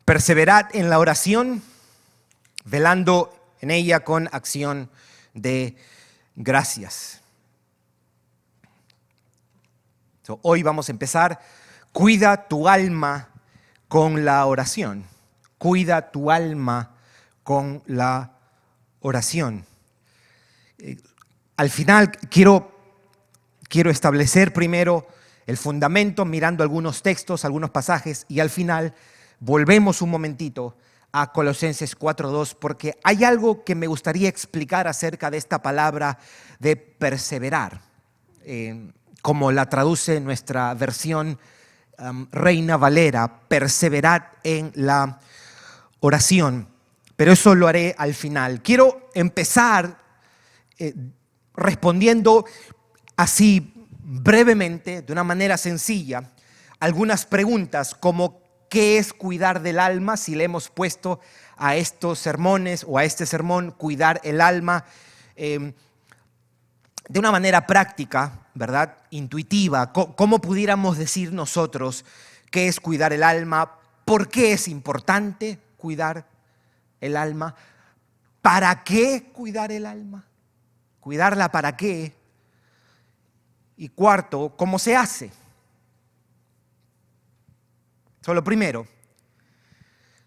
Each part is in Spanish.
Perseverad en la oración, velando en ella con acción de gracias. Hoy vamos a empezar. Cuida tu alma con la oración. Cuida tu alma con la oración. Al final quiero establecer primero el fundamento mirando algunos textos, algunos pasajes, y al final volvemos un momentito a Colosenses 4:2, porque hay algo que me gustaría explicar acerca de esta palabra de perseverar, como la traduce nuestra versión Reina Valera, perseverad en la oración. Pero eso lo haré al final. Quiero empezar respondiendo así brevemente, de una manera sencilla, algunas preguntas como ¿qué es cuidar del alma? Si le hemos puesto a estos sermones o a este sermón cuidar el alma de una manera práctica, ¿verdad? Intuitiva. ¿Cómo pudiéramos decir nosotros qué es cuidar el alma? ¿Por qué es importante cuidar el alma? ¿Para qué cuidar el alma? ¿Cuidarla para qué? Y cuarto, ¿cómo se hace? Lo primero,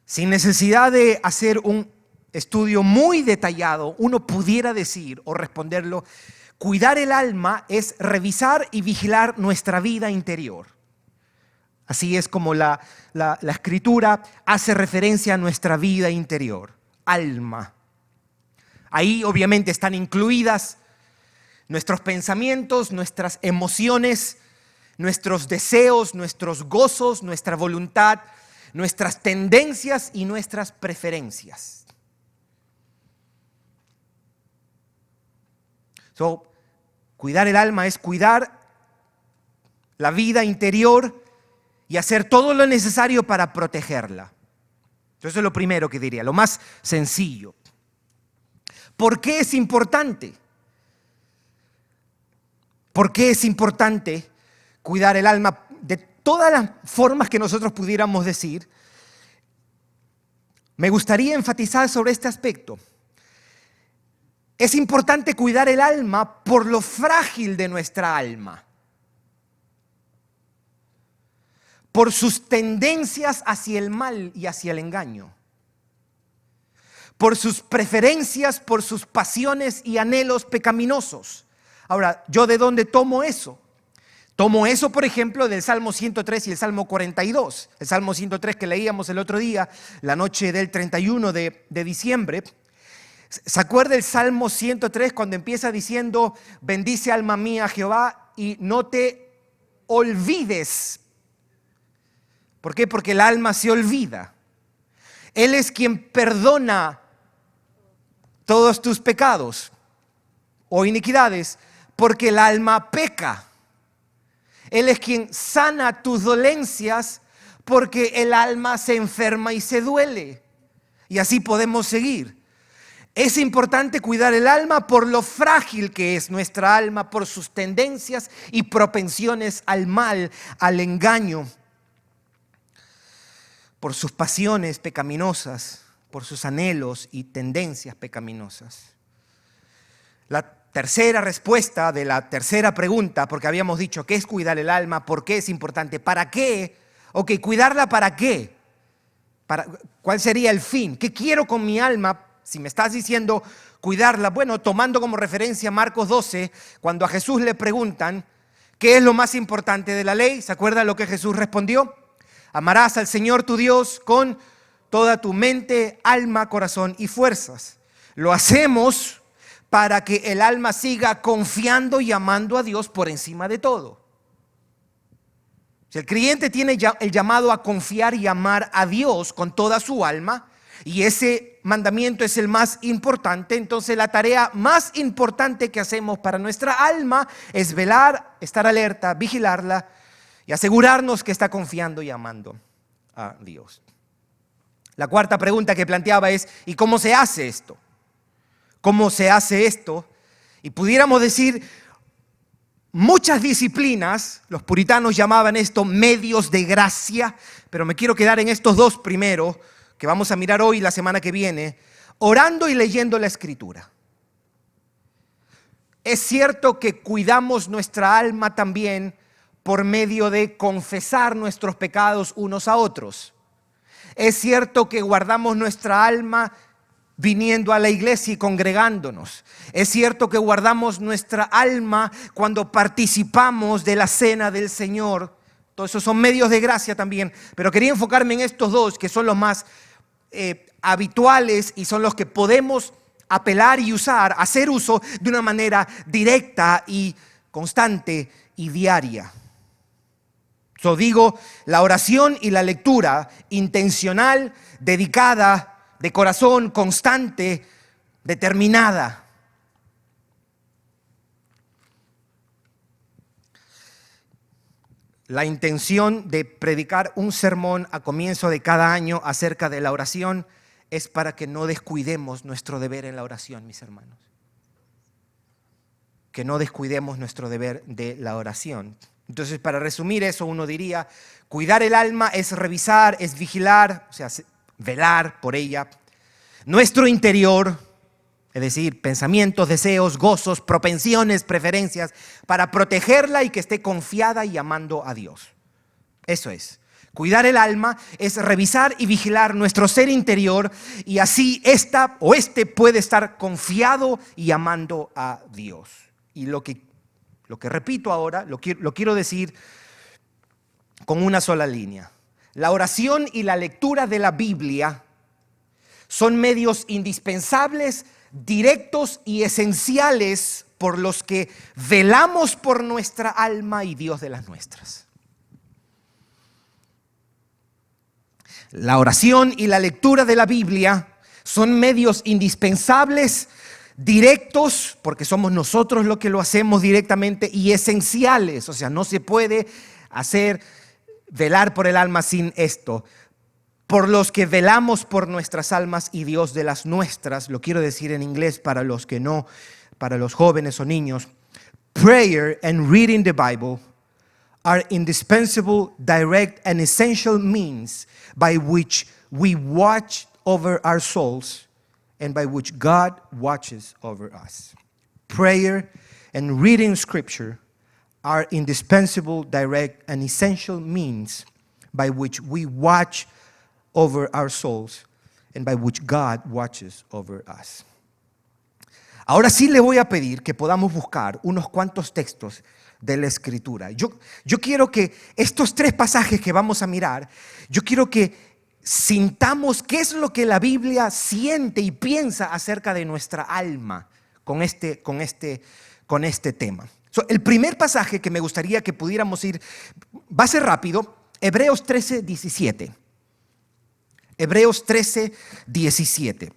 sin necesidad de hacer un estudio muy detallado, uno pudiera decir o responderlo: cuidar el alma es revisar y vigilar nuestra vida interior. Así es como la Escritura hace referencia a nuestra vida interior, alma. Ahí obviamente están incluidas nuestros pensamientos, nuestras emociones, nuestros deseos, nuestros gozos, nuestra voluntad, nuestras tendencias y nuestras preferencias. Cuidar el alma es cuidar la vida interior y hacer todo lo necesario para protegerla. Eso es lo primero que diría, lo más sencillo. ¿Por qué es importante? ¿Por qué es importante cuidar el alma? De todas las formas que nosotros pudiéramos decir, me gustaría enfatizar sobre este aspecto. Es importante cuidar el alma por lo frágil de nuestra alma, por sus tendencias hacia el mal y hacia el engaño, por sus preferencias, por sus pasiones y anhelos pecaminosos. Ahora, ¿yo de dónde tomo eso? Tomo eso, por ejemplo, del Salmo 103 y el Salmo 42. El Salmo 103 que leíamos el otro día, la noche del 31 de diciembre. ¿Se acuerda el Salmo 103 cuando empieza diciendo: bendice alma mía a Jehová y no te olvides? ¿Por qué? Porque el alma se olvida. Él es quien perdona todos tus pecados o iniquidades, porque el alma peca. Él es quien sana tus dolencias, porque el alma se enferma y se duele. Y así podemos seguir. Es importante cuidar el alma por lo frágil que es nuestra alma, por sus tendencias y propensiones al mal, al engaño, por sus pasiones pecaminosas, por sus anhelos y tendencias pecaminosas. La tercera respuesta de la tercera pregunta, porque habíamos dicho ¿qué es cuidar el alma? ¿Por qué es importante? ¿Para qué? Ok, ¿cuidarla para qué? ¿Cuál sería el fin? ¿Qué quiero con mi alma? Si me estás diciendo cuidarla, bueno, tomando como referencia Marcos 12, cuando a Jesús le preguntan ¿qué es lo más importante de la ley? ¿Se acuerdan lo que Jesús respondió? Amarás al Señor tu Dios con toda tu mente, alma, corazón y fuerzas. Lo hacemos para que el alma siga confiando y amando a Dios por encima de todo. Si el creyente tiene el llamado a confiar y amar a Dios con toda su alma, y ese mandamiento es el más importante, entonces la tarea más importante que hacemos para nuestra alma es velar, estar alerta, vigilarla y asegurarnos que está confiando y amando a Dios. La cuarta pregunta que planteaba es: ¿y cómo se hace esto? ¿Cómo se hace esto? Y pudiéramos decir, muchas disciplinas, los puritanos llamaban esto medios de gracia, pero me quiero quedar en estos dos primero, que vamos a mirar hoy y la semana que viene, orando y leyendo la Escritura. Es cierto que cuidamos nuestra alma también por medio de confesar nuestros pecados unos a otros. Es cierto que guardamos nuestra alma viniendo a la iglesia y congregándonos. Es cierto que guardamos nuestra alma cuando participamos de la cena del Señor. Todos esos son medios de gracia también. Pero quería enfocarme en estos dos que son los más habituales y son los que podemos apelar y usar, hacer uso de una manera directa y constante y diaria. Yo digo, la oración y la lectura intencional, dedicada, de corazón, constante, determinada. La intención de predicar un sermón a comienzo de cada año acerca de la oración es para que no descuidemos nuestro deber en la oración, mis hermanos. Que no descuidemos nuestro deber de la oración. Entonces, para resumir eso, uno diría, cuidar el alma es revisar, es vigilar, o sea, velar por ella. Nuestro interior, es decir, pensamientos, deseos, gozos, propensiones, preferencias, para protegerla y que esté confiada y amando a Dios. Eso es. Cuidar el alma es revisar y vigilar nuestro ser interior y así esta o este puede estar confiado y amando a Dios. Y lo que repito ahora, lo quiero decir con una sola línea. La oración y la lectura de la Biblia son medios indispensables, directos y esenciales por los que velamos por nuestra alma y Dios de las nuestras. La oración y la lectura de la Biblia son medios indispensables, directos, porque somos nosotros los que lo hacemos directamente, y esenciales. O sea, no se puede velar por el alma sin esto. Por los que velamos por nuestras almas y Dios de las nuestras. Lo quiero decir en inglés para los que no, para los jóvenes o niños. Prayer and reading the Bible are indispensable, direct and essential means by which we watch over our souls and by which God watches over us. Prayer and reading Scripture are indispensable, direct and essential means by which we watch over our souls and by which God watches over us. Ahora sí le voy a pedir que podamos buscar unos cuantos textos de la Escritura. Yo quiero que estos tres pasajes que vamos a mirar, yo quiero que sintamos qué es lo que la Biblia siente y piensa acerca de nuestra alma con este tema. El primer pasaje que me gustaría que pudiéramos ir, va a ser rápido, Hebreos 13, 17. Hebreos 13, 17.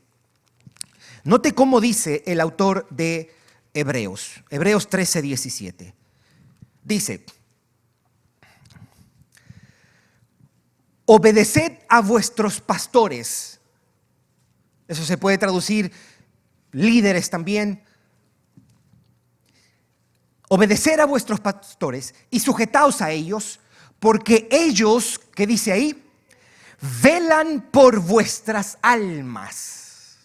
Note cómo dice el autor de Hebreos. Hebreos 13, 17. Dice: obedeced a vuestros pastores. Eso se puede traducir líderes también. Obedecer a vuestros pastores y sujetaos a ellos, porque ellos, ¿qué dice ahí? Velan por vuestras almas.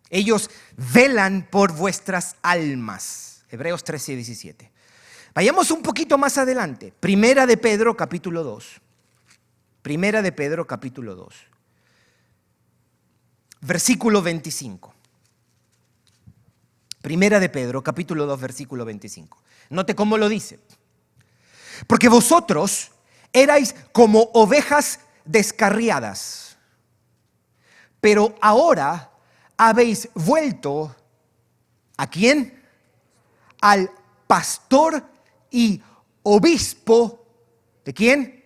Ellos velan por vuestras almas. Hebreos 13, 17. Vayamos un poquito más adelante. Primera de Pedro, capítulo 2. Primera de Pedro, capítulo 2. Versículo 25. Primera de Pedro, capítulo 2, versículo 25. Note cómo lo dice. Porque vosotros erais como ovejas descarriadas, pero ahora habéis vuelto, ¿a quién? Al pastor y obispo, ¿de quién?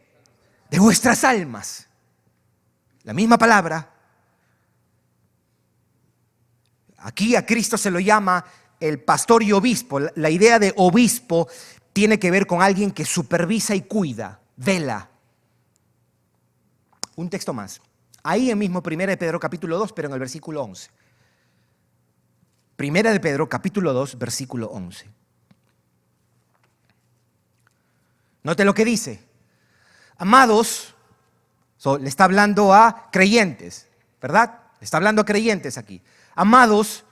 De vuestras almas. La misma palabra. Aquí a Cristo se lo llama el pastor y obispo. La idea de obispo tiene que ver con alguien que supervisa y cuida, vela. Un texto más. Ahí en mismo 1 de Pedro capítulo 2, pero en el versículo 11. Primera de Pedro, capítulo 2, versículo 11. Note lo que dice. Amados, le está hablando a creyentes, ¿verdad? Le está hablando a creyentes aquí. Amados,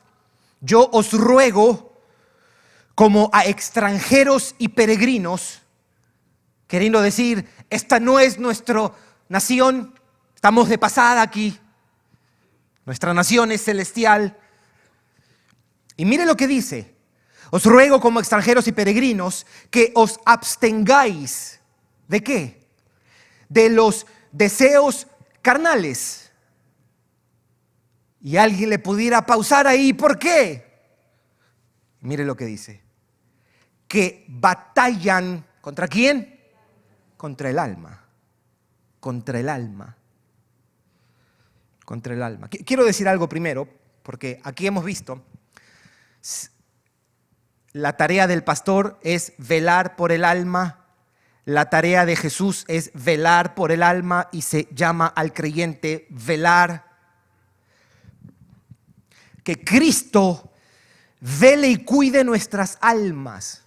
yo os ruego como a extranjeros y peregrinos, queriendo decir, esta no es nuestra nación, estamos de pasada aquí, nuestra nación es celestial. Y mire lo que dice, os ruego como extranjeros y peregrinos que os abstengáis, ¿de qué? De los deseos carnales. Y alguien le pudiera pausar ahí, ¿por qué? Mire lo que dice, que batallan, ¿contra quién? Contra el alma, contra el alma, contra el alma. Quiero decir algo primero, porque aquí hemos visto, la tarea del pastor es velar por el alma, la tarea de Jesús es velar por el alma y se llama al creyente velar. Que Cristo vele y cuide nuestras almas.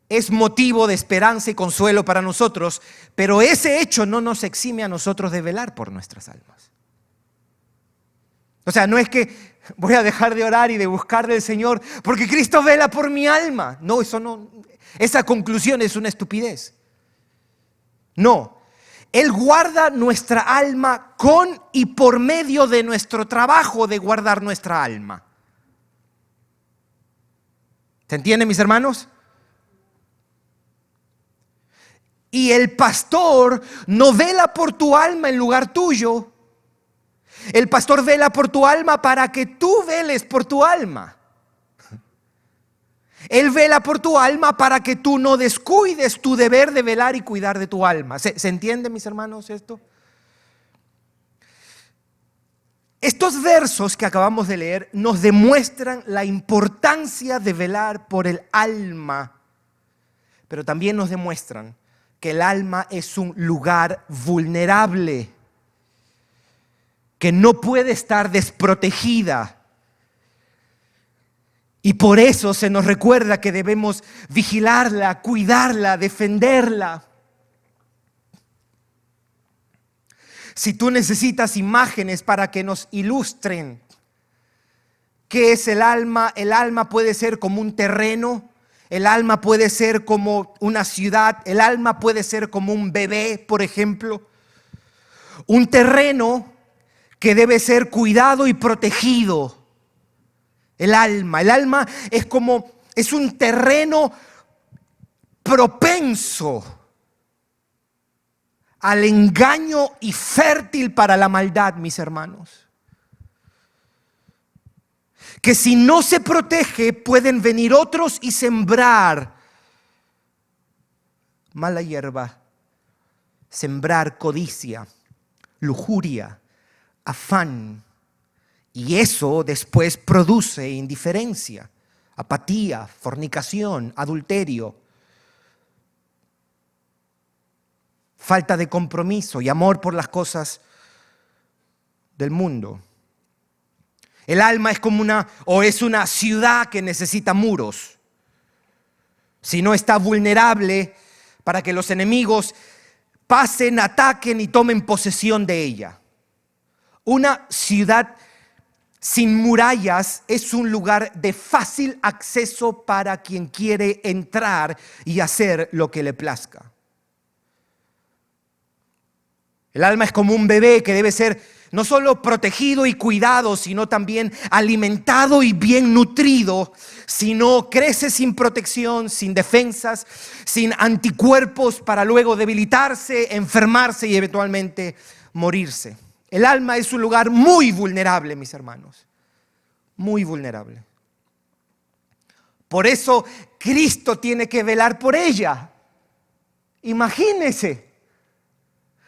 Es motivo de esperanza y consuelo para nosotros, pero ese hecho no nos exime a nosotros de velar por nuestras almas. O sea, no es que voy a dejar de orar y de buscar del Señor porque Cristo vela por mi alma. No, esa conclusión es una estupidez. No, Él guarda nuestra alma con y por medio de nuestro trabajo de guardar nuestra alma. ¿Se entiende, mis hermanos? Y el pastor no vela por tu alma en lugar tuyo. El pastor vela por tu alma para que tú veles por tu alma. Él vela por tu alma para que tú no descuides tu deber de velar y cuidar de tu alma. ¿Se entiende, mis hermanos, esto? Estos versos que acabamos de leer nos demuestran la importancia de velar por el alma, pero también nos demuestran que el alma es un lugar vulnerable, que no puede estar desprotegida. Y por eso se nos recuerda que debemos vigilarla, cuidarla, defenderla. Si tú necesitas imágenes para que nos ilustren qué es el alma puede ser como un terreno, el alma puede ser como una ciudad, el alma puede ser como un bebé, por ejemplo. Un terreno que debe ser cuidado y protegido. El alma es un terreno propenso al engaño y fértil para la maldad, mis hermanos. Que si no se protege, pueden venir otros y sembrar mala hierba, sembrar codicia, lujuria, afán. Y eso después produce indiferencia, apatía, fornicación, adulterio, falta de compromiso y amor por las cosas del mundo. El alma es una ciudad que necesita muros. Si no está vulnerable para que los enemigos pasen, ataquen y tomen posesión de ella. Una ciudad sin murallas es un lugar de fácil acceso para quien quiere entrar y hacer lo que le plazca. El alma es como un bebé que debe ser no solo protegido y cuidado, sino también alimentado y bien nutrido. Si no crece sin protección, sin defensas, sin anticuerpos para luego debilitarse, enfermarse y eventualmente morirse. El alma es un lugar muy vulnerable, mis hermanos, muy vulnerable. Por eso Cristo tiene que velar por ella. Imagínese.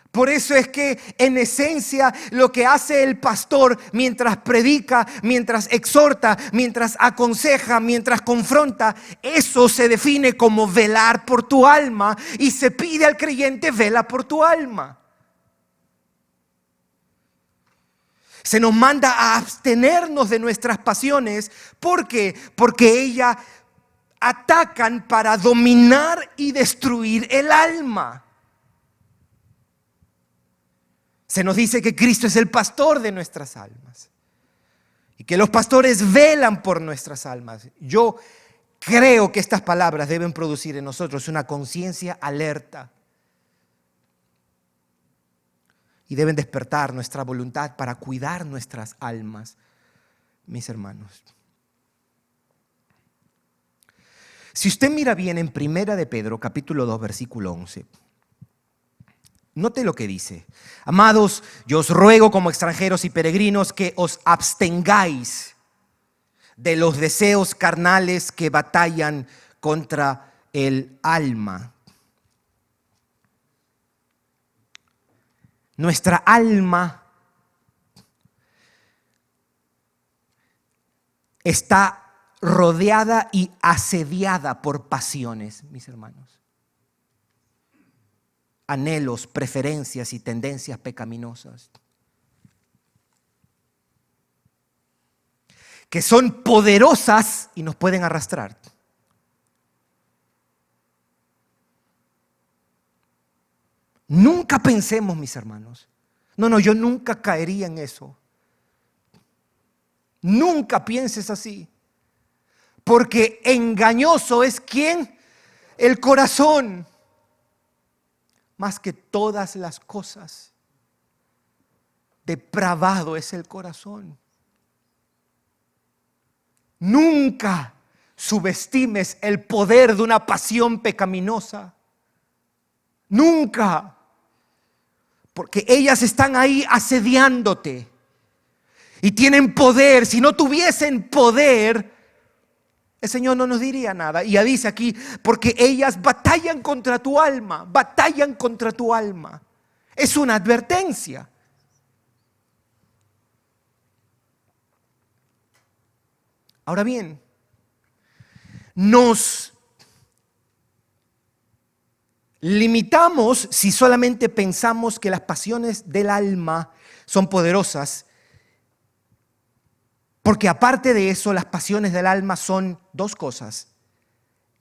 Por eso es que en esencia lo que hace el pastor mientras predica, mientras exhorta, mientras aconseja, mientras confronta, eso se define como velar por tu alma y se pide al creyente vela por tu alma. Se nos manda a abstenernos de nuestras pasiones. ¿Por qué? Porque ellas atacan para dominar y destruir el alma. Se nos dice que Cristo es el pastor de nuestras almas y que los pastores velan por nuestras almas. Yo creo que estas palabras deben producir en nosotros una conciencia alerta y deben despertar nuestra voluntad para cuidar nuestras almas, mis hermanos. Si usted mira bien en 1 de Pedro, capítulo 2, versículo 11, note lo que dice. Amados, yo os ruego como extranjeros y peregrinos que os abstengáis de los deseos carnales que batallan contra el alma. Nuestra alma está rodeada y asediada por pasiones, mis hermanos. Anhelos, preferencias y tendencias pecaminosas que son poderosas y nos pueden arrastrar. Nunca pensemos, mis hermanos, no, yo nunca caería en eso. Nunca pienses así. Porque engañoso es ¿quién? El corazón. Más que todas las cosas, depravado es el corazón. Nunca subestimes el poder de una pasión pecaminosa. Nunca. Porque ellas están ahí asediándote y tienen poder. Si no tuviesen poder, el Señor no nos diría nada. Y ya dice aquí, porque ellas batallan contra tu alma, batallan contra tu alma. Es una advertencia. Ahora bien, nos limitamos si solamente pensamos que las pasiones del alma son poderosas. Porque aparte de eso, las pasiones del alma son dos cosas: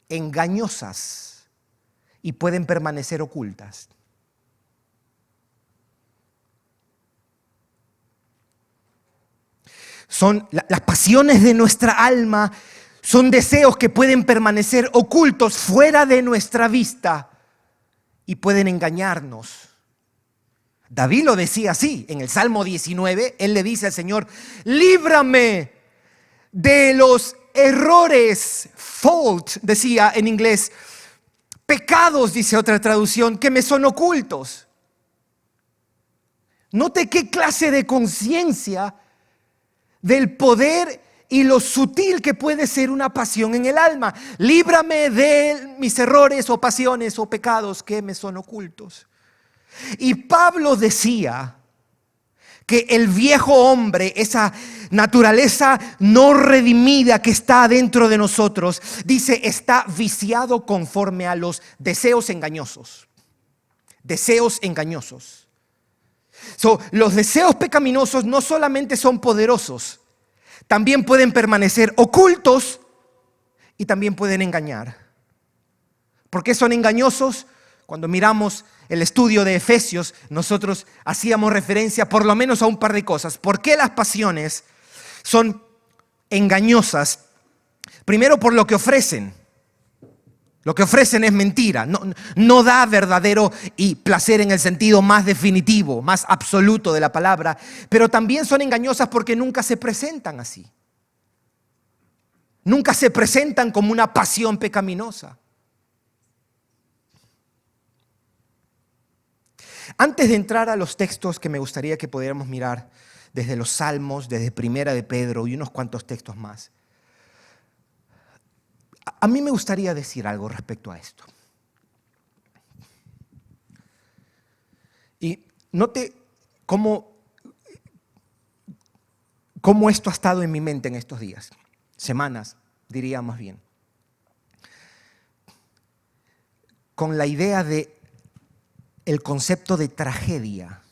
engañosas y pueden permanecer ocultas. Las pasiones de nuestra alma son deseos que pueden permanecer ocultos fuera de nuestra vista y pueden engañarnos. David lo decía así, en el Salmo 19, él le dice al Señor: líbrame de los errores, fault, decía en inglés, pecados, dice otra traducción, que me son ocultos. Note qué clase de conciencia del poder y lo sutil que puede ser una pasión en el alma. Líbrame de mis errores o pasiones o pecados que me son ocultos. Y Pablo decía que el viejo hombre, esa naturaleza no redimida que está dentro de nosotros, dice, está viciado conforme a los deseos engañosos. Deseos engañosos. Los deseos pecaminosos no solamente son poderosos, también pueden permanecer ocultos y también pueden engañar. ¿Por qué son engañosos? Cuando miramos el estudio de Efesios, nosotros hacíamos referencia por lo menos a un par de cosas. ¿Por qué las pasiones son engañosas? Primero, por lo que ofrecen. Lo que ofrecen es mentira, no da verdadero y placer en el sentido más definitivo, más absoluto de la palabra, pero también son engañosas porque nunca se presentan así. Nunca se presentan como una pasión pecaminosa. Antes de entrar a los textos que me gustaría que pudiéramos mirar desde los Salmos, desde 1 de Pedro y unos cuantos textos más, a mí me gustaría decir algo respecto a esto. Y note cómo esto ha estado en mi mente en estos días, semanas, diría más bien. Con la idea de el concepto de tragedia.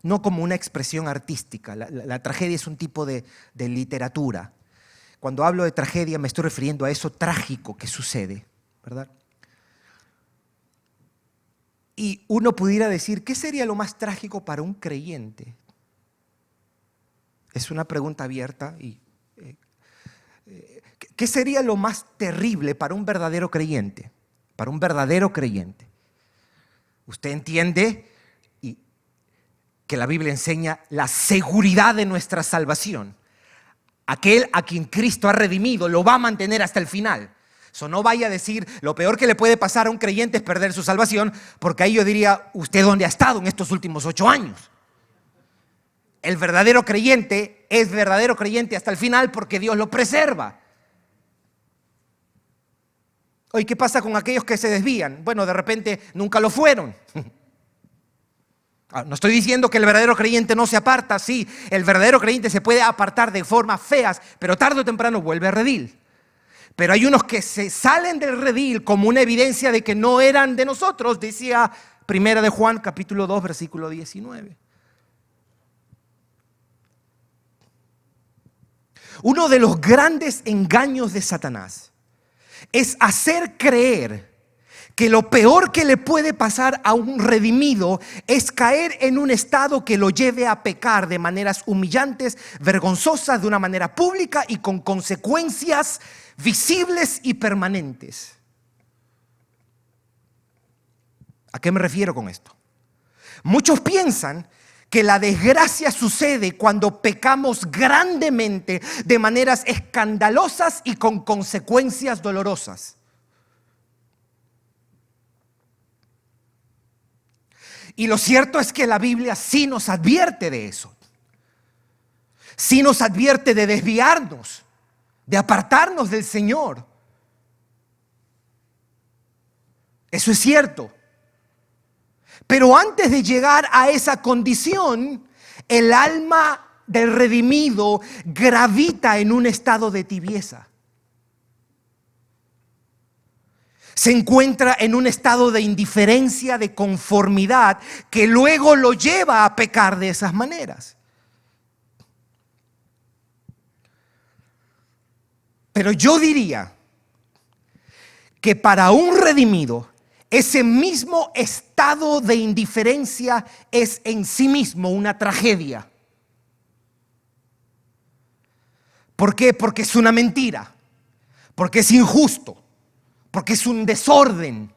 no como una expresión artística. La tragedia es un tipo de literatura. Cuando hablo de tragedia me estoy refiriendo a eso trágico que sucede, ¿verdad? Y uno pudiera decir, ¿qué sería lo más trágico para un creyente? Es una pregunta abierta. ¿Qué sería lo más terrible para un verdadero creyente? Para un verdadero creyente. Usted entiende que la Biblia enseña la seguridad de nuestra salvación. Aquel a quien Cristo ha redimido lo va a mantener hasta el final. Eso no vaya a decir, lo peor que le puede pasar a un creyente es perder su salvación, porque ahí yo diría, ¿usted dónde ha estado en estos últimos 8 años? El verdadero creyente es verdadero creyente hasta el final porque Dios lo preserva. Oye, ¿qué pasa con aquellos que se desvían? Bueno, de repente nunca lo fueron. No estoy diciendo que el verdadero creyente no se aparta, sí, el verdadero creyente se puede apartar de formas feas, pero tarde o temprano vuelve a redil. Pero hay unos que se salen del redil como una evidencia de que no eran de nosotros, decía 1 de Juan capítulo 2 versículo 19. Uno de los grandes engaños de Satanás es hacer creer que lo peor que le puede pasar a un redimido es caer en un estado que lo lleve a pecar de maneras humillantes, vergonzosas, de una manera pública y con consecuencias visibles y permanentes. ¿A qué me refiero con esto? Muchos piensan que la desgracia sucede cuando pecamos grandemente, de maneras escandalosas y con consecuencias dolorosas. Y lo cierto es que la Biblia sí nos advierte de eso. Sí nos advierte de desviarnos, de apartarnos del Señor. Eso es cierto. Pero antes de llegar a esa condición, el alma del redimido gravita en un estado de tibieza. Se encuentra en un estado de indiferencia, de conformidad, que luego lo lleva a pecar de esas maneras. Pero yo diría que para un redimido, ese mismo estado de indiferencia es en sí mismo una tragedia. ¿Por qué? Porque es una mentira, porque es injusto, porque es un desorden.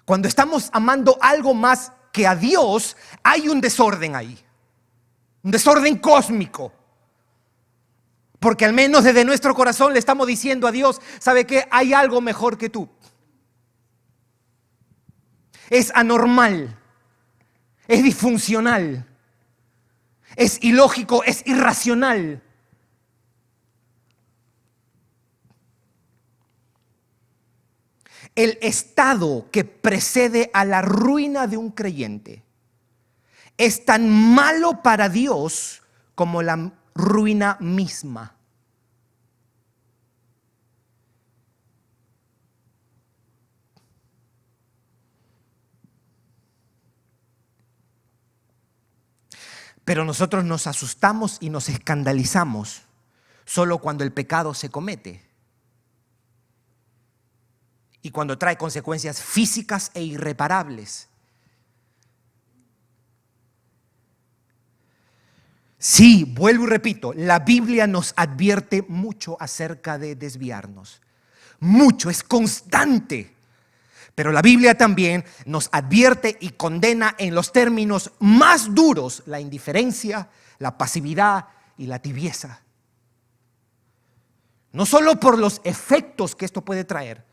Cuando estamos amando algo más que a Dios, hay un desorden ahí, un desorden cósmico. Porque al menos desde nuestro corazón le estamos diciendo a Dios, ¿sabe qué? Hay algo mejor que tú. Es anormal, es disfuncional, es ilógico, es irracional. El estado que precede a la ruina de un creyente es tan malo para Dios como la ruina misma. Pero nosotros nos asustamos y nos escandalizamos solo cuando el pecado se comete y cuando trae consecuencias físicas e irreparables. Sí, vuelvo y repito, la Biblia nos advierte mucho acerca de desviarnos. Mucho, es constante. Pero la Biblia también nos advierte y condena en los términos más duros la indiferencia, la pasividad y la tibieza. No solo por los efectos que esto puede traer,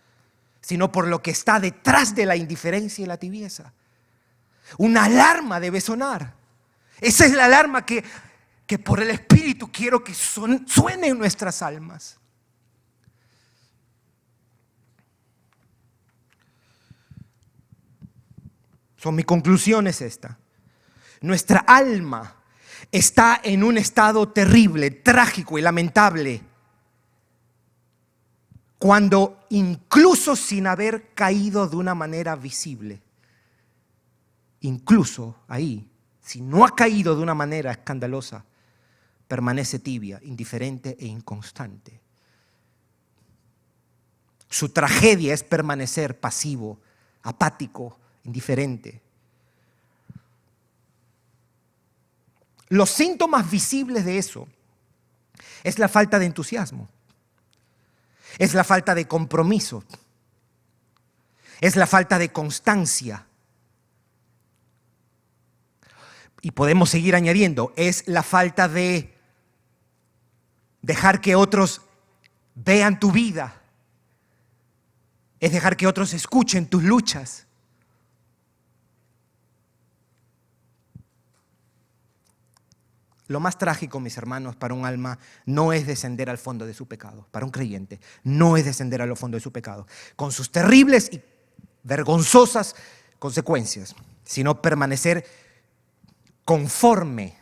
sino por lo que está detrás de la indiferencia y la tibieza. Una alarma debe sonar. Esa es la alarma que por el Espíritu quiero que suene en nuestras almas. Mi conclusión es esta. Nuestra alma está en un estado terrible, trágico y lamentable cuando incluso sin haber caído de una manera visible, incluso ahí, si no ha caído de una manera escandalosa, permanece tibia, indiferente e inconstante. Su tragedia es permanecer pasivo, apático, indiferente. Los síntomas visibles de eso es la falta de entusiasmo, es la falta de compromiso, es la falta de constancia. Y podemos seguir añadiendo, es la falta de dejar que otros vean tu vida, es dejar que otros escuchen tus luchas. Lo más trágico, mis hermanos, para un alma no es descender al fondo de su pecado. Para un creyente no es descender al fondo de su pecado, con sus terribles y vergonzosas consecuencias, sino permanecer conforme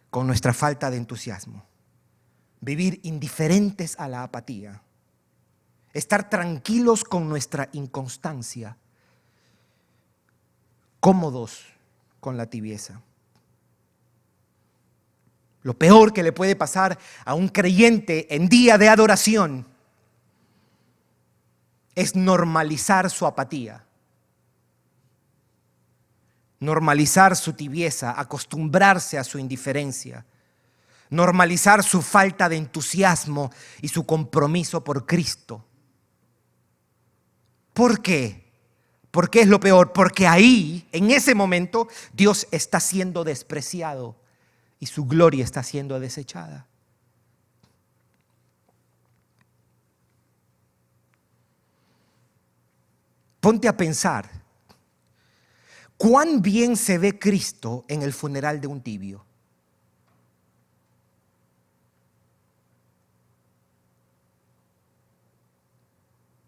con nuestra falta de entusiasmo. Vivir indiferentes a la apatía. Estar tranquilos con nuestra inconstancia. Cómodos con la tibieza. Lo peor que le puede pasar a un creyente en día de adoración es normalizar su apatía, normalizar su tibieza, acostumbrarse a su indiferencia, normalizar su falta de entusiasmo y su compromiso por Cristo. ¿Por qué? ¿Por qué es lo peor? Porque ahí, en ese momento, Dios está siendo despreciado y su gloria está siendo desechada. Ponte a pensar, ¿cuán bien se ve Cristo en el funeral de un tibio?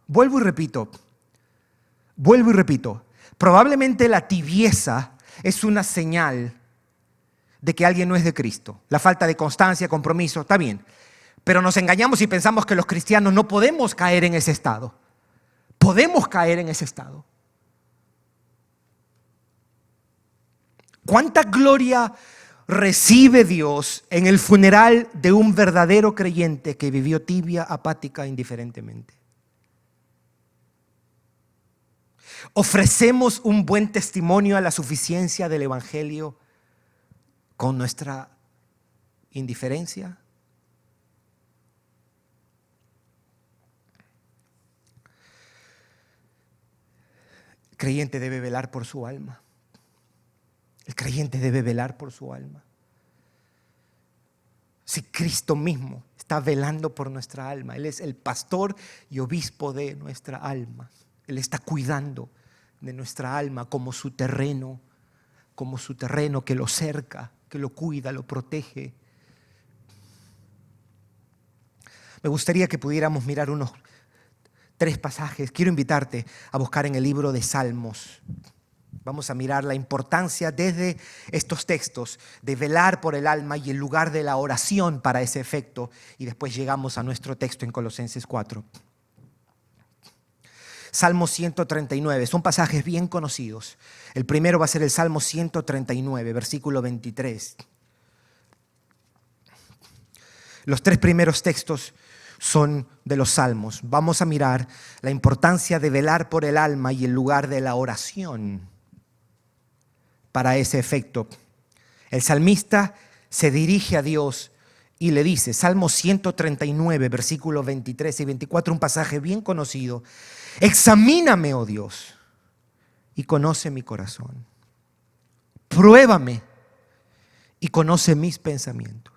Vuelvo y repito, probablemente la tibieza es una señal de que alguien no es de Cristo. La falta de constancia, compromiso, está bien. Pero nos engañamos y pensamos que los cristianos no podemos caer en ese estado. Podemos caer en ese estado. ¿Cuánta gloria recibe Dios en el funeral de un verdadero creyente que vivió tibia, apática, indiferentemente? ¿Ofrecemos un buen testimonio a la suficiencia del Evangelio con nuestra indiferencia? El creyente debe velar por su alma. El creyente debe velar por su alma. Si Cristo mismo está velando por nuestra alma, Él es el pastor y obispo de nuestra alma. Él está cuidando de nuestra alma como su terreno que lo cerca, que lo cuida, lo protege. Me gustaría que pudiéramos mirar unos 3 pasajes. Quiero invitarte a buscar en el libro de Salmos. Vamos a mirar la importancia desde estos textos de velar por el alma y el lugar de la oración para ese efecto. Y después llegamos a nuestro texto en Colosenses 4. Salmo 139, son pasajes bien conocidos. El primero va a ser el Salmo 139, versículo 23. Los 3 primeros textos son de los Salmos. Vamos a mirar la importancia de velar por el alma y el lugar de la oración para ese efecto. El salmista se dirige a Dios y le dice, Salmo 139, versículos 23 y 24, un pasaje bien conocido. Examíname, oh Dios, y conoce mi corazón. Pruébame y conoce mis pensamientos.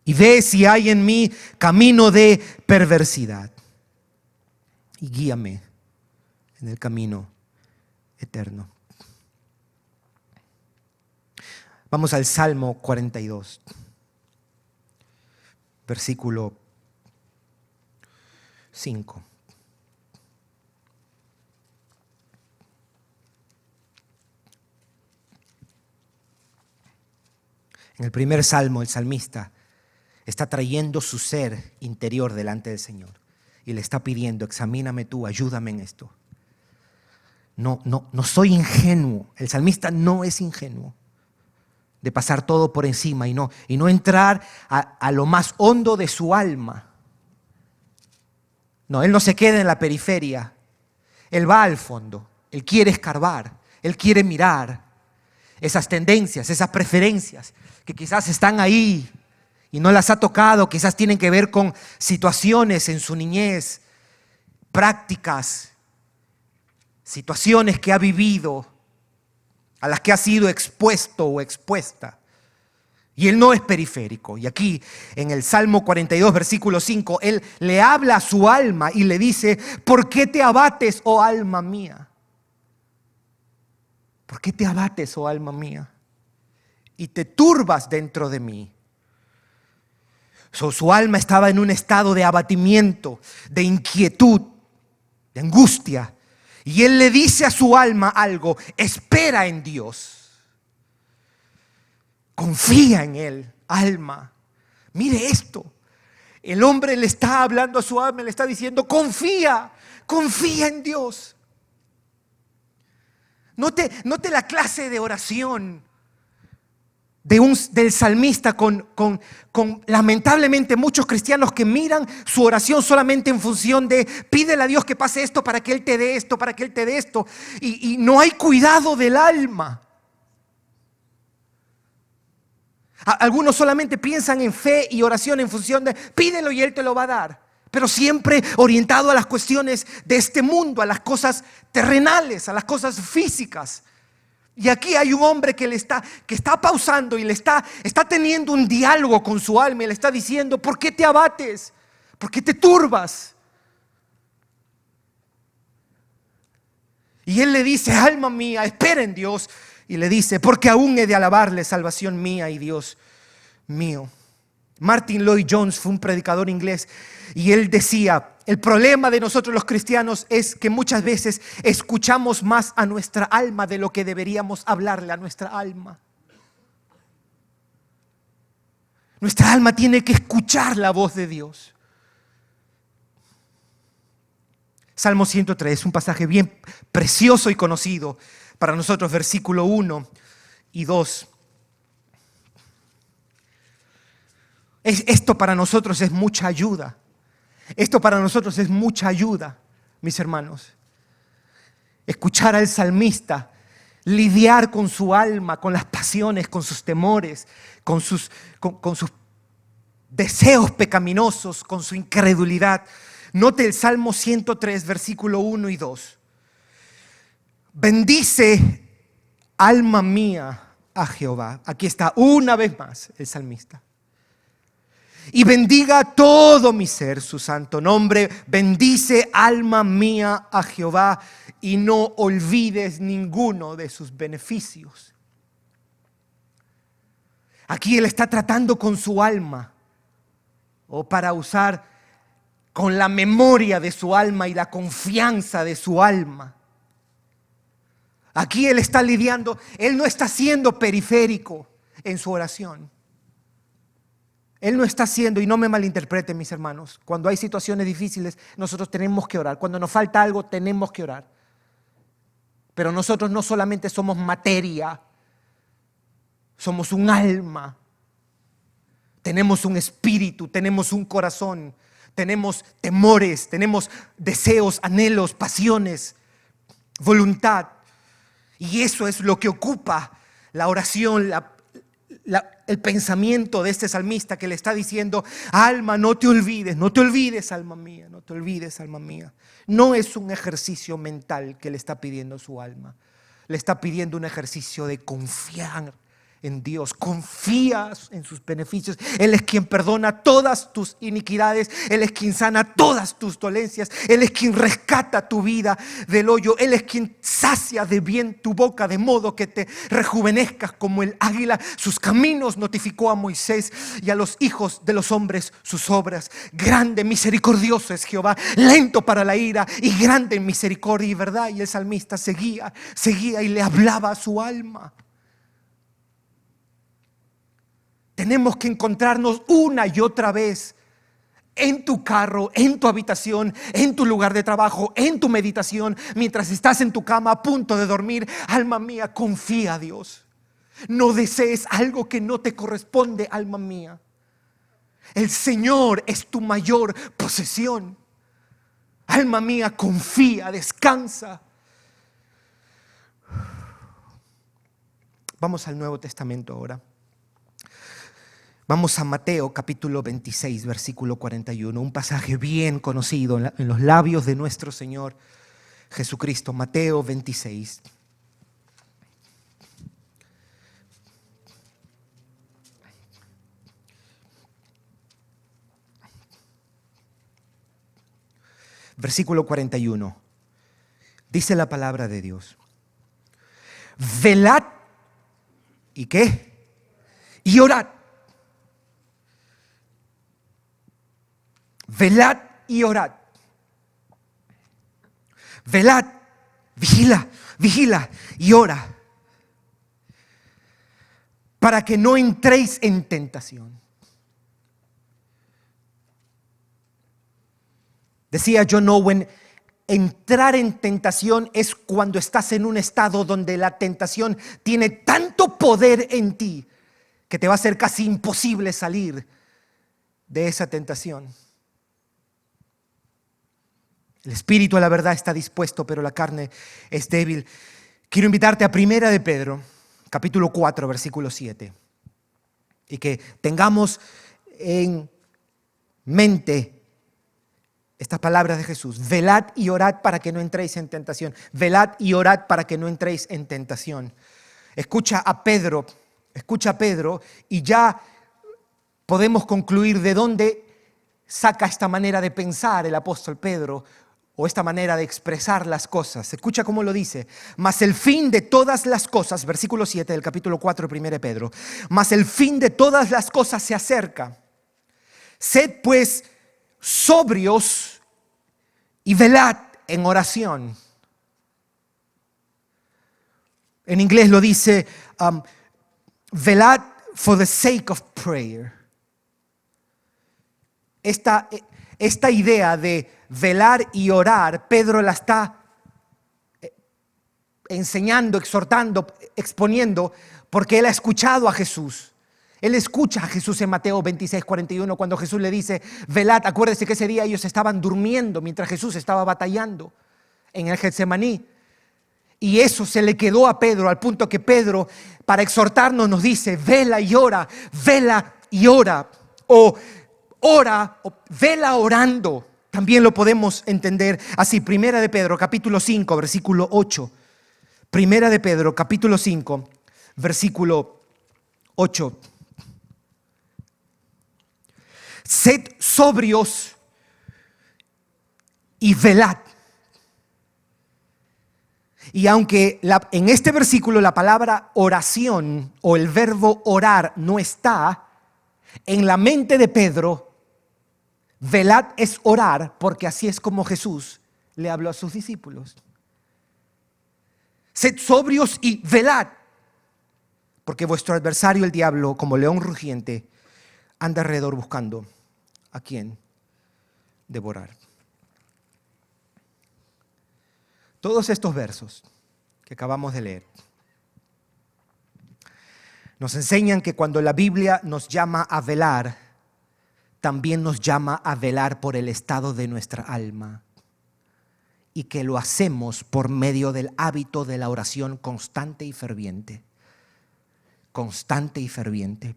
Y ve si hay en mí camino de perversidad. Y guíame en el camino eterno. Vamos al Salmo 42, versículo 5. En el primer salmo, el salmista está trayendo su ser interior delante del Señor y le está pidiendo, examíname tú, ayúdame en esto. No soy ingenuo. El salmista no es ingenuo. de pasar todo por encima y no entrar a lo más hondo de su alma. No, Él no se queda en la periferia. Él va al fondo. Él quiere escarbar. Él quiere mirar esas tendencias, esas preferencias que quizás están ahí y no las ha tocado. Quizás tienen que ver con situaciones en su niñez, prácticas, situaciones que ha vivido, a las que ha sido expuesto o expuesta. Y Él no es periférico. Y aquí en el Salmo 42, versículo 5, Él le habla a su alma y le dice: ¿por qué te abates, oh alma mía? ¿Por qué te abates, oh alma mía? Y te turbas dentro de mí. Su alma estaba en un estado de abatimiento, de inquietud, de angustia. Y Él le dice a su alma algo: espera en Dios. Confía en Él, alma. Mire esto. El hombre le está hablando a su alma, le está diciendo: confía en Dios. Note la clase de oración del salmista con lamentablemente muchos cristianos que miran su oración solamente en función de: pídele a Dios que pase esto para que Él te dé esto, para que Él te dé esto. Y no hay cuidado del alma. Algunos solamente piensan en fe y oración en función de: pídelo y Él te lo va a dar. Pero siempre orientado a las cuestiones de este mundo, a las cosas terrenales, a las cosas físicas. Y aquí hay un hombre que está pausando y está teniendo un diálogo con su alma y le está diciendo: ¿por qué te abates? ¿Por qué te turbas? Y él le dice: alma mía, espera en Dios. Y le dice: porque aún he de alabarle, salvación mía y Dios mío. Martin Lloyd Jones fue un predicador inglés y él decía: el problema de nosotros los cristianos es que muchas veces escuchamos más a nuestra alma de lo que deberíamos hablarle a nuestra alma. Nuestra alma tiene que escuchar la voz de Dios. Salmo 103, un pasaje bien precioso y conocido para nosotros, versículo 1 y 2. Esto para nosotros es mucha ayuda. Esto para nosotros es mucha ayuda, mis hermanos. Escuchar al salmista lidiar con su alma, con las pasiones, con sus temores, con sus deseos pecaminosos, con su incredulidad. Note el Salmo 103, versículo 1 y 2. Bendice, alma mía, a Jehová. Aquí está una vez más el salmista. Y bendiga todo mi ser su santo nombre. Bendice, alma mía, a Jehová, y no olvides ninguno de sus beneficios. Aquí él está tratando con su alma, o para usar con la memoria de su alma y la confianza de su alma. Aquí él está lidiando, él no está siendo periférico en su oración. Él no está siendo, y no me malinterpreten, mis hermanos, cuando hay situaciones difíciles nosotros tenemos que orar. Cuando nos falta algo tenemos que orar. Pero nosotros no solamente somos materia, somos un alma. Tenemos un espíritu, tenemos un corazón, tenemos temores, tenemos deseos, anhelos, pasiones, voluntad. Y eso es lo que ocupa la oración, el pensamiento de este salmista, que le está diciendo: alma, no te olvides, alma mía, no te olvides, alma mía. No es un ejercicio mental que le está pidiendo su alma. Le está pidiendo un ejercicio de confiar en Dios. Confías en sus beneficios. Él es quien perdona todas tus iniquidades. Él es quien sana todas tus dolencias. Él es quien rescata tu vida del hoyo. Él es quien sacia de bien tu boca, de modo que te rejuvenezcas como el águila. Sus caminos notificó a Moisés y a los hijos de los hombres sus obras. Grande, misericordioso es Jehová, lento para la ira y grande en misericordia y verdad. Y el salmista seguía y le hablaba a su alma. Tenemos que encontrarnos una y otra vez en tu carro, en tu habitación, en tu lugar de trabajo, en tu meditación, mientras estás en tu cama a punto de dormir. Alma mía, confía a Dios. No desees algo que no te corresponde, alma mía. El Señor es tu mayor posesión. Alma mía, confía, descansa. Vamos al Nuevo Testamento ahora. Vamos a Mateo capítulo 26, versículo 41, un pasaje bien conocido en los labios de nuestro Señor Jesucristo. Mateo 26. Versículo 41. Dice la palabra de Dios: velad, ¿y qué? Y orad. Velad y orad. Velad, vigila y ora, para que no entréis en tentación. Decía John Owen, entrar en tentación es cuando estás en un estado donde la tentación tiene tanto poder en ti que te va a ser casi imposible salir de esa tentación. El espíritu a la verdad está dispuesto, pero la carne es débil. Quiero invitarte a Primera de Pedro, capítulo 4, versículo 7. Y que tengamos en mente estas palabras de Jesús: velad y orad para que no entréis en tentación. Velad y orad para que no entréis en tentación. Escucha a Pedro y ya podemos concluir de dónde saca esta manera de pensar el apóstol Pedro, o esta manera de expresar las cosas. Escucha cómo lo dice: mas el fin de todas las cosas, versículo 7 del capítulo 4 de 1 Pedro, mas el fin de todas las cosas se acerca. Sed pues sobrios y velad en oración. En inglés lo dice velad for the sake of prayer. Esta idea de velar y orar, Pedro la está enseñando, exhortando, exponiendo, porque él ha escuchado a Jesús. Él escucha a Jesús en Mateo 26, 41, cuando Jesús le dice: velad. Acuérdese que ese día ellos estaban durmiendo mientras Jesús estaba batallando en el Getsemaní. Y eso se le quedó a Pedro, al punto que Pedro, para exhortarnos, nos dice: vela y ora, o ora, o vela orando. También lo podemos entender así. Primera de Pedro, capítulo 5, versículo 8. Primera de Pedro, capítulo 5, versículo 8. Sed sobrios y velad. Y aunque en este versículo la palabra oración o el verbo orar no está, en la mente de Pedro, velad es orar, porque así es como Jesús le habló a sus discípulos. Sed sobrios y velad, porque vuestro adversario el diablo, como león rugiente, anda alrededor buscando a quien devorar. Todos estos versos que acabamos de leer nos enseñan que cuando la Biblia nos llama a velar, también nos llama a velar por el estado de nuestra alma, y que lo hacemos por medio del hábito de la oración constante y ferviente. Constante y ferviente.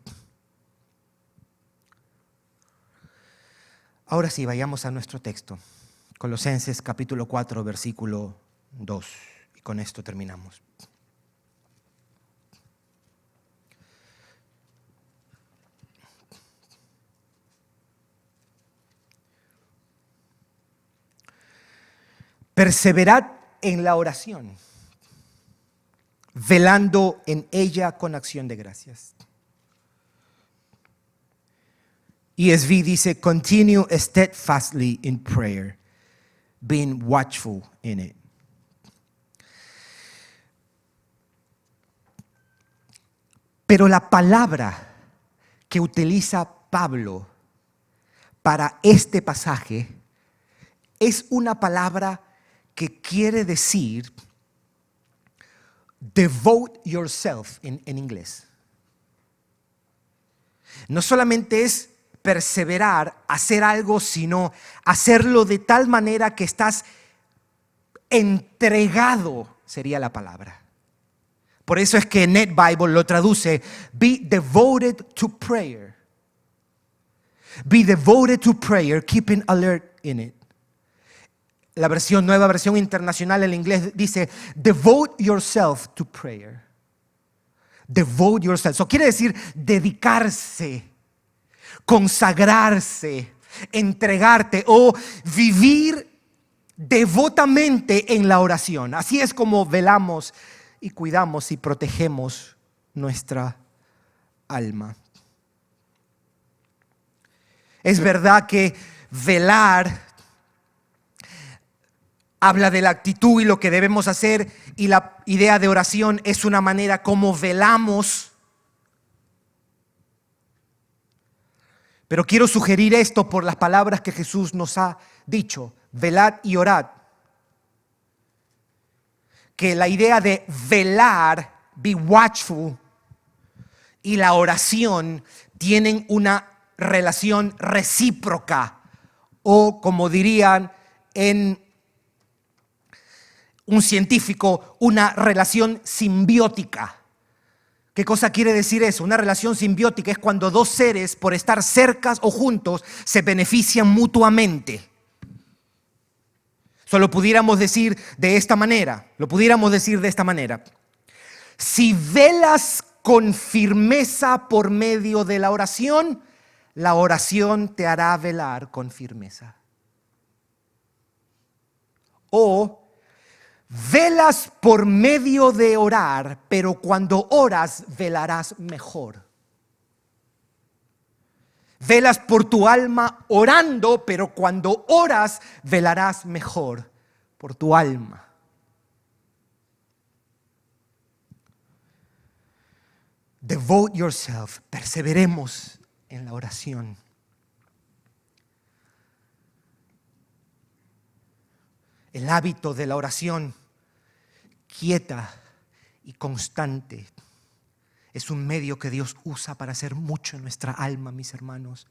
Ahora sí, vayamos a nuestro texto. Colosenses capítulo 4, versículo 2. Y con esto terminamos. Perseverad en la oración, velando en ella con acción de gracias. ESV dice: continue steadfastly in prayer, being watchful in it. Pero la palabra que utiliza Pablo para este pasaje es una palabra que quiere decir devote yourself en inglés. No solamente es perseverar, hacer algo, sino hacerlo de tal manera que estás entregado, sería la palabra. Por eso es que Net Bible lo traduce, be devoted to prayer. Be devoted to prayer, keeping alert in it. La nueva versión internacional en inglés dice, devote yourself to prayer. Devote yourself. Eso quiere decir dedicarse, consagrarse, entregarte o vivir devotamente en la oración. Así es como velamos y cuidamos y protegemos nuestra alma. Es verdad que velar habla de la actitud y lo que debemos hacer, y la idea de oración es una manera como velamos. Pero quiero sugerir esto por las palabras que Jesús nos ha dicho: velad y orad. Que la idea de velar, be watchful, y la oración tienen una relación recíproca, o como dirían en un científico, una relación simbiótica. ¿Qué cosa quiere decir eso? Una relación simbiótica es cuando dos seres, por estar cercas o juntos, se benefician mutuamente. Solo pudiéramos decir de esta manera, Si velas con firmeza por medio de la oración te hará velar con firmeza. O velas por medio de orar, pero cuando oras velarás mejor. Velas por tu alma orando, pero cuando oras velarás mejor por tu alma. Devote yourself. Perseveremos en la oración. El hábito de la oración quieta y constante es un medio que Dios usa para hacer mucho en nuestra alma, mis hermanos.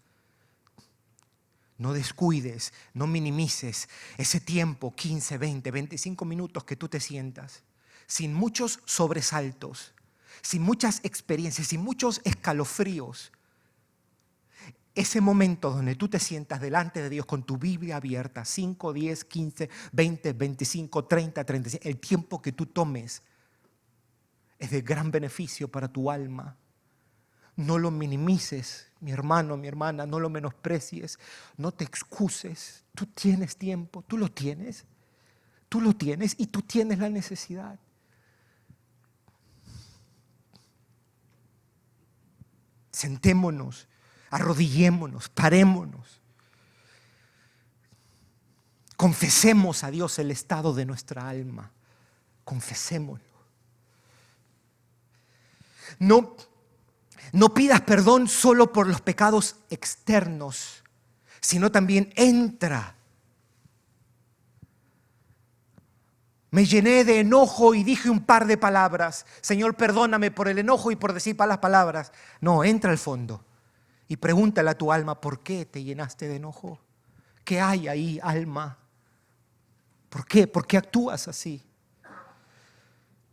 No descuides, no minimices ese tiempo, 15, 20, 25 minutos que tú te sientas, sin muchos sobresaltos, sin muchas experiencias, sin muchos escalofríos. Ese momento donde tú te sientas delante de Dios con tu Biblia abierta, 5, 10, 15, 20, 25, 30, 35, el tiempo que tú tomes es de gran beneficio para tu alma. No lo minimices, mi hermano, mi hermana, no lo menosprecies, no te excuses. Tú tienes tiempo, tú lo tienes y tú tienes la necesidad. Sentémonos, arrodillémonos, parémonos. Confesemos a Dios el estado de nuestra alma. Confesémoslo. No pidas perdón solo por los pecados externos, sino también entra. Me llené de enojo y dije un par de palabras. Señor, perdóname por el enojo y por decir malas palabras. No, entra al fondo y pregúntale a tu alma, ¿por qué te llenaste de enojo? ¿Qué hay ahí, alma? ¿Por qué? ¿Por qué actúas así?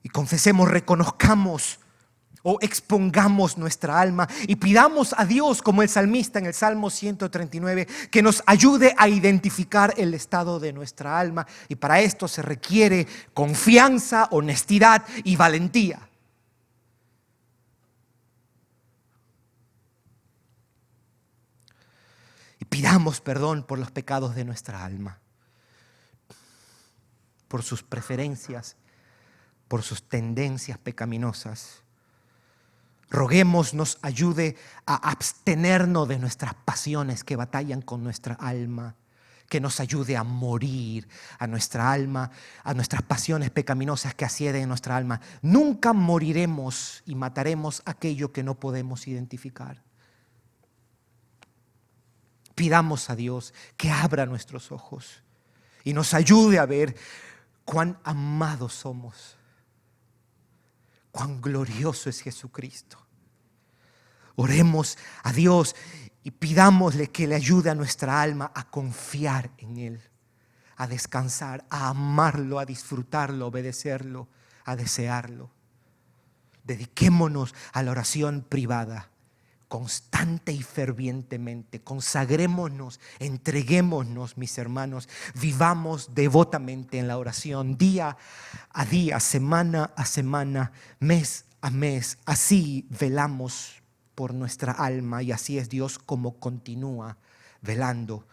Y confesemos, reconozcamos o expongamos nuestra alma y pidamos a Dios, como el salmista en el Salmo 139, que nos ayude a identificar el estado de nuestra alma. Y para esto se requiere confianza, honestidad y valentía. Y pidamos perdón por los pecados de nuestra alma, por sus preferencias, por sus tendencias pecaminosas. Roguemos nos ayude a abstenernos de nuestras pasiones que batallan con nuestra alma, que nos ayude a morir a nuestra alma, a nuestras pasiones pecaminosas que asieden en nuestra alma. Nunca moriremos y mataremos aquello que no podemos identificar. Pidamos a Dios que abra nuestros ojos y nos ayude a ver cuán amados somos. cuán glorioso es Jesucristo. Oremos a Dios y pidámosle que le ayude a nuestra alma a confiar en Él, a descansar, a amarlo, a disfrutarlo, a obedecerlo, a desearlo. Dediquémonos a la oración privada, constante y fervientemente. Consagrémonos, entreguémonos, mis hermanos. Vivamos devotamente en la oración, día a día, semana a semana, mes a mes. Así velamos por nuestra alma y así es Dios como continúa velando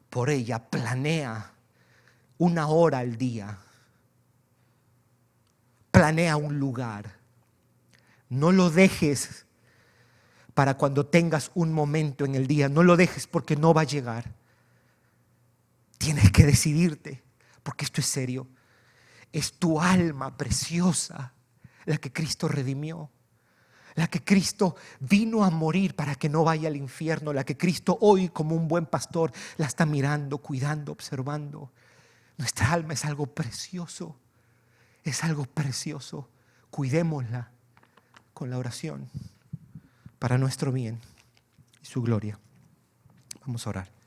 por ella. Planea 1 hora al día. Planea un lugar. No lo dejes para cuando tengas un momento en el día. No lo dejes porque no va a llegar. Tienes que decidirte, porque esto es serio. Es tu alma preciosa la que Cristo redimió, la que Cristo vino a morir para que no vaya al infierno, la que Cristo hoy como un buen pastor la está mirando, cuidando, observando. Nuestra alma es algo precioso, es algo precioso. Cuidémosla con la oración para nuestro bien y su gloria. Vamos a orar.